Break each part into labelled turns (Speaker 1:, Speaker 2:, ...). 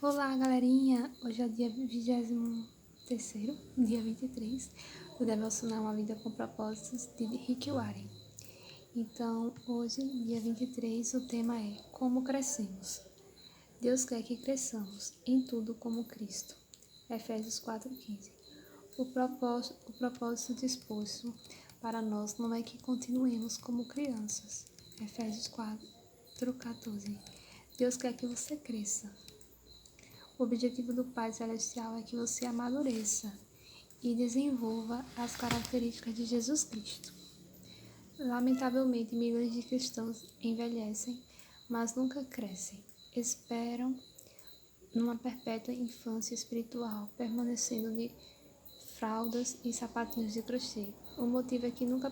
Speaker 1: Olá, galerinha! Hoje é o dia 23º, dia 23, do Devocional Uma Vida com Propósitos, de Rick Warren. Então, hoje, dia 23, o tema é Como Crescemos. Deus quer que cresçamos em tudo como Cristo. Efésios 4,15. O propósito disposto para nós não é que continuemos como crianças. Efésios 4,14. Deus quer que você cresça. O objetivo do Pai Celestial é que você amadureça e desenvolva as características de Jesus Cristo. Lamentavelmente, milhões de cristãos envelhecem, mas nunca crescem. Esperam numa perpétua infância espiritual, permanecendo de fraldas e sapatinhos de crochê. O motivo é que nunca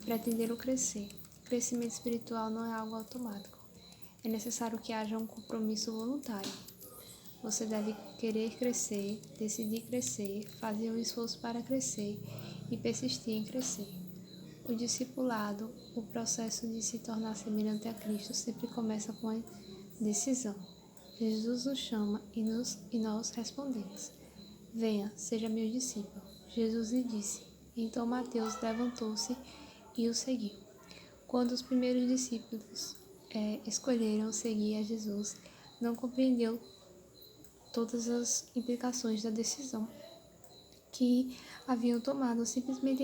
Speaker 1: pretenderam crescer. Crescimento espiritual não é algo automático. É necessário que haja um compromisso voluntário. Você deve querer crescer, decidir crescer, fazer um esforço para crescer e persistir em crescer. O discipulado, o processo de se tornar semelhante a Cristo, sempre começa com a decisão. Jesus nos chama e nós respondemos: Venha, seja meu discípulo. Jesus lhe disse. Então Mateus levantou-se e o seguiu. Quando os primeiros discípulos escolheram seguir a Jesus, não compreendeu todas as implicações da decisão que haviam tomado, simplesmente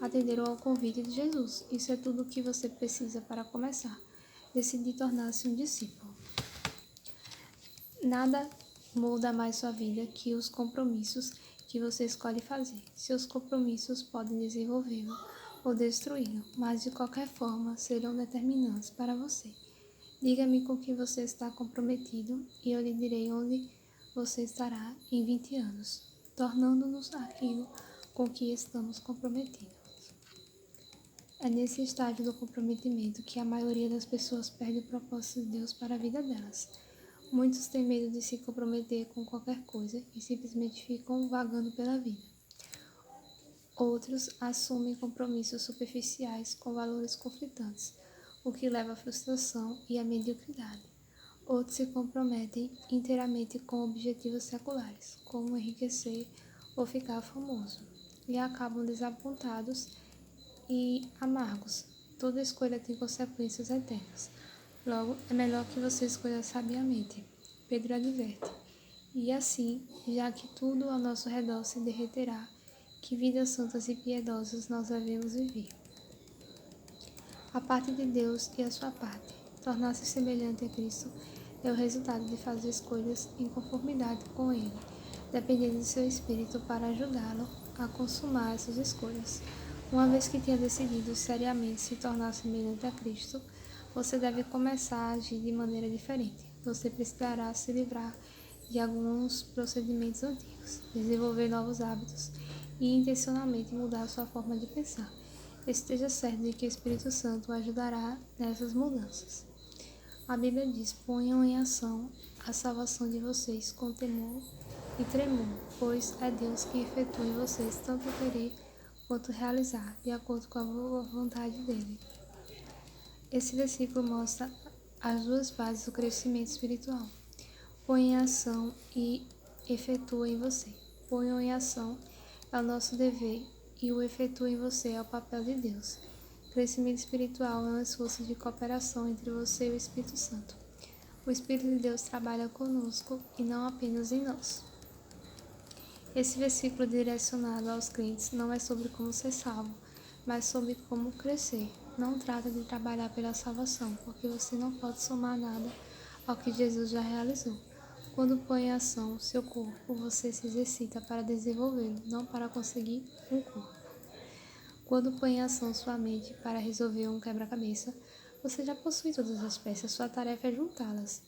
Speaker 1: atenderam ao convite de Jesus. Isso é tudo o que você precisa para começar. Decidir tornar-se um discípulo. Nada muda mais sua vida que os compromissos que você escolhe fazer. Seus compromissos podem desenvolvê-lo ou destruí-lo, mas de qualquer forma serão determinantes para você. Diga-me com que você está comprometido e eu lhe direi onde você estará em 20 anos, tornando-nos aquilo com que estamos comprometidos. É nesse estágio do comprometimento que a maioria das pessoas perde o propósito de Deus para a vida delas. Muitos têm medo de se comprometer com qualquer coisa e simplesmente ficam vagando pela vida. Outros assumem compromissos superficiais com valores conflitantes, o que leva à frustração e à mediocridade. Outros se comprometem inteiramente com objetivos seculares, como enriquecer ou ficar famoso, e acabam desapontados e amargos. Toda escolha tem consequências eternas. Logo, é melhor que você escolha sabiamente. Pedro adverte. E assim, já que tudo ao nosso redor se derreterá, que vidas santas e piedosas nós devemos viver. A parte de Deus e a sua parte. Tornar-se semelhante a Cristo é o resultado de fazer escolhas em conformidade com Ele, dependendo do seu espírito para ajudá-lo a consumar essas escolhas. Uma vez que tenha decidido seriamente se tornar semelhante a Cristo, você deve começar a agir de maneira diferente. Você precisará se livrar de alguns procedimentos antigos, desenvolver novos hábitos e intencionalmente mudar sua forma de pensar. Esteja certo de que o Espírito Santo o ajudará nessas mudanças. A Bíblia diz: ponham em ação a salvação de vocês com temor e tremor, pois é Deus que efetua em vocês tanto querer quanto realizar, de acordo com a boa vontade dele. Esse versículo mostra as duas bases do crescimento espiritual. Põe em ação e efetua em você. Ponham em ação é o nosso dever e o efetua em você é o papel de Deus. Crescimento espiritual é um esforço de cooperação entre você e o Espírito Santo. O Espírito de Deus trabalha conosco e não apenas em nós. Esse versículo direcionado aos crentes não é sobre como ser salvo, mas sobre como crescer. Não trata de trabalhar pela salvação, porque você não pode somar nada ao que Jesus já realizou. Quando põe em ação seu corpo, você se exercita para desenvolvê-lo, não para conseguir um corpo. Quando põe em ação sua mente para resolver um quebra-cabeça, você já possui todas as peças, sua tarefa é juntá-las.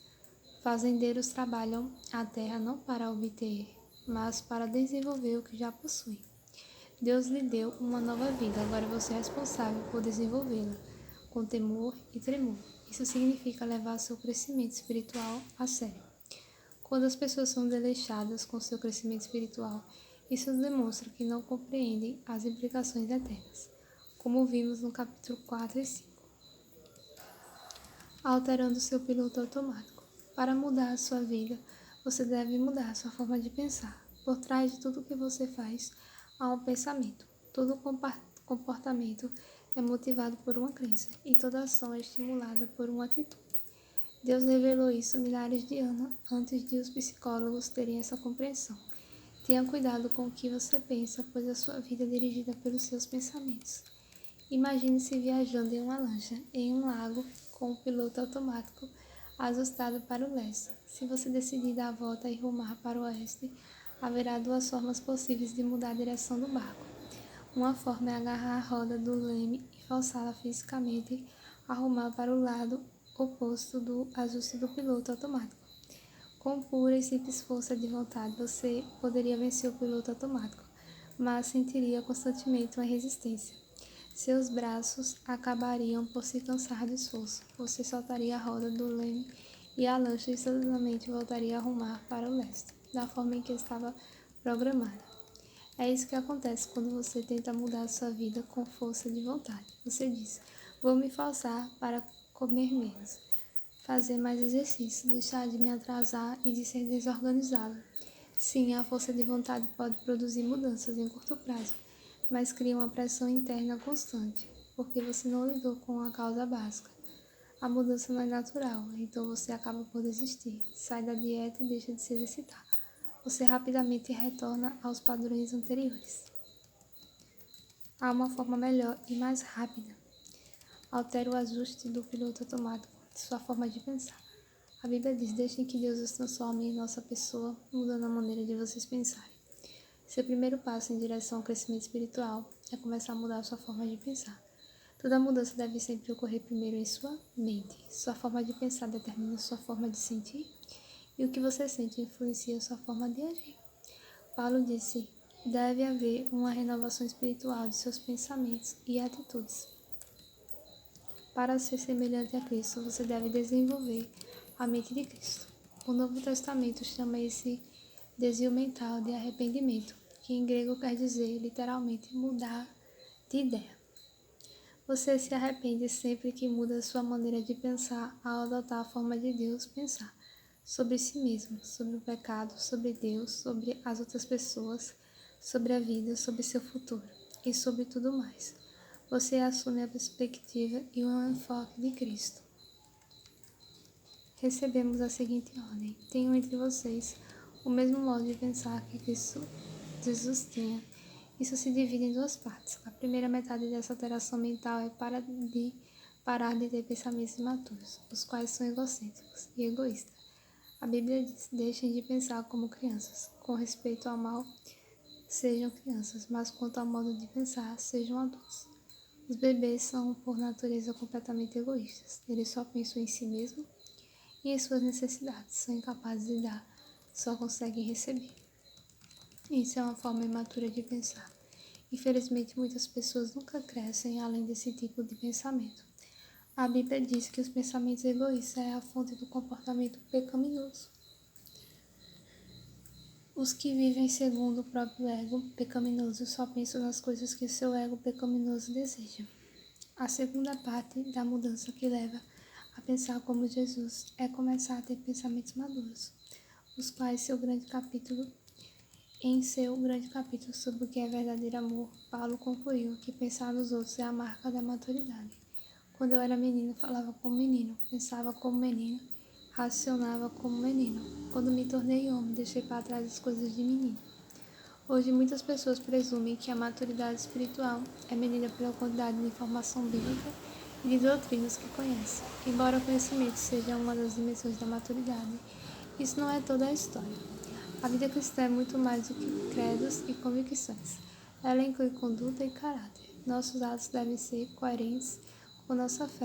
Speaker 1: Fazendeiros trabalham a terra não para obter, mas para desenvolver o que já possui. Deus lhe deu uma nova vida, agora você é responsável por desenvolvê-la, com temor e tremor. Isso significa levar seu crescimento espiritual a sério. Quando as pessoas são desleixadas com seu crescimento espiritual, isso demonstra que não compreendem as implicações eternas, como vimos no capítulo 4 e 5. Alterando seu piloto automático. Para mudar a sua vida, você deve mudar a sua forma de pensar. Por trás de tudo que você faz, há um pensamento. Todo comportamento é motivado por uma crença e toda ação é estimulada por uma atitude. Deus revelou isso milhares de anos antes de os psicólogos terem essa compreensão. Tenha cuidado com o que você pensa, pois a sua vida é dirigida pelos seus pensamentos. Imagine-se viajando em uma lancha em um lago com um piloto automático ajustado para o leste. Se você decidir dar a volta e rumar para o oeste, haverá duas formas possíveis de mudar a direção do barco. Uma forma é agarrar a roda do leme e forçá-la fisicamente a rumar para o lado oposto do ajuste do piloto automático. Com pura e simples força de vontade, você poderia vencer o piloto automático, mas sentiria constantemente uma resistência. Seus braços acabariam por se cansar do esforço. Você soltaria a roda do leme e a lancha instantaneamente voltaria a rumar para o leste, da forma em que estava programada. É isso que acontece quando você tenta mudar a sua vida com força de vontade. Você diz: vou me forçar para comer menos, fazer mais exercício, deixar de me atrasar e de ser desorganizado. Sim, a força de vontade pode produzir mudanças em curto prazo, mas cria uma pressão interna constante, porque você não lidou com a causa básica. A mudança não é natural, então você acaba por desistir, sai da dieta e deixa de se exercitar. Você rapidamente retorna aos padrões anteriores. Há uma forma melhor e mais rápida. Altere o ajuste do piloto automático de sua forma de pensar. A Bíblia diz: deixem que Deus os transforme em nossa pessoa, mudando a maneira de vocês pensarem. Seu primeiro passo em direção ao crescimento espiritual é começar a mudar a sua forma de pensar. Toda mudança deve sempre ocorrer primeiro em sua mente. Sua forma de pensar determina sua forma de sentir, e o que você sente influencia sua forma de agir. Paulo disse: deve haver uma renovação espiritual de seus pensamentos e atitudes. Para ser semelhante a Cristo, você deve desenvolver a mente de Cristo. O Novo Testamento chama esse desvio mental de arrependimento, que em grego quer dizer literalmente mudar de ideia. Você se arrepende sempre que muda sua maneira de pensar ao adotar a forma de Deus pensar sobre si mesmo, sobre o pecado, sobre Deus, sobre as outras pessoas, sobre a vida, sobre seu futuro e sobre tudo mais. Você assume a perspectiva e o enfoque de Cristo. Recebemos a seguinte ordem: tenham entre vocês o mesmo modo de pensar que Cristo Jesus tinha. Isso se divide em duas partes. A primeira metade dessa alteração mental é parar de ter pensamentos imaturos, os quais são egocêntricos e egoístas. A Bíblia diz: deixem de pensar como crianças. Com respeito ao mal, sejam crianças, mas quanto ao modo de pensar, sejam adultos. Os bebês são, por natureza, completamente egoístas. Eles só pensam em si mesmos e em suas necessidades. São incapazes de dar, só conseguem receber. Isso é uma forma imatura de pensar. Infelizmente, muitas pessoas nunca crescem além desse tipo de pensamento. A Bíblia diz que os pensamentos egoístas é a fonte do comportamento pecaminoso. Os que vivem segundo o próprio ego pecaminoso só pensam nas coisas que seu ego pecaminoso deseja. A segunda parte da mudança que leva a pensar como Jesus é começar a ter pensamentos maduros, os quais em seu grande capítulo sobre o que é verdadeiro amor, Paulo concluiu que pensar nos outros é a marca da maturidade. Quando eu era menino, falava como menino, pensava como menino, racionava como menino. Quando me tornei homem, deixei para trás as coisas de menino. Hoje, muitas pessoas presumem que a maturidade espiritual é medida pela quantidade de informação bíblica e de doutrinas que conhecem. Embora o conhecimento seja uma das dimensões da maturidade, isso não é toda a história. A vida cristã é muito mais do que credos e convicções. Ela inclui conduta e caráter. Nossos atos devem ser coerentes com nossa fé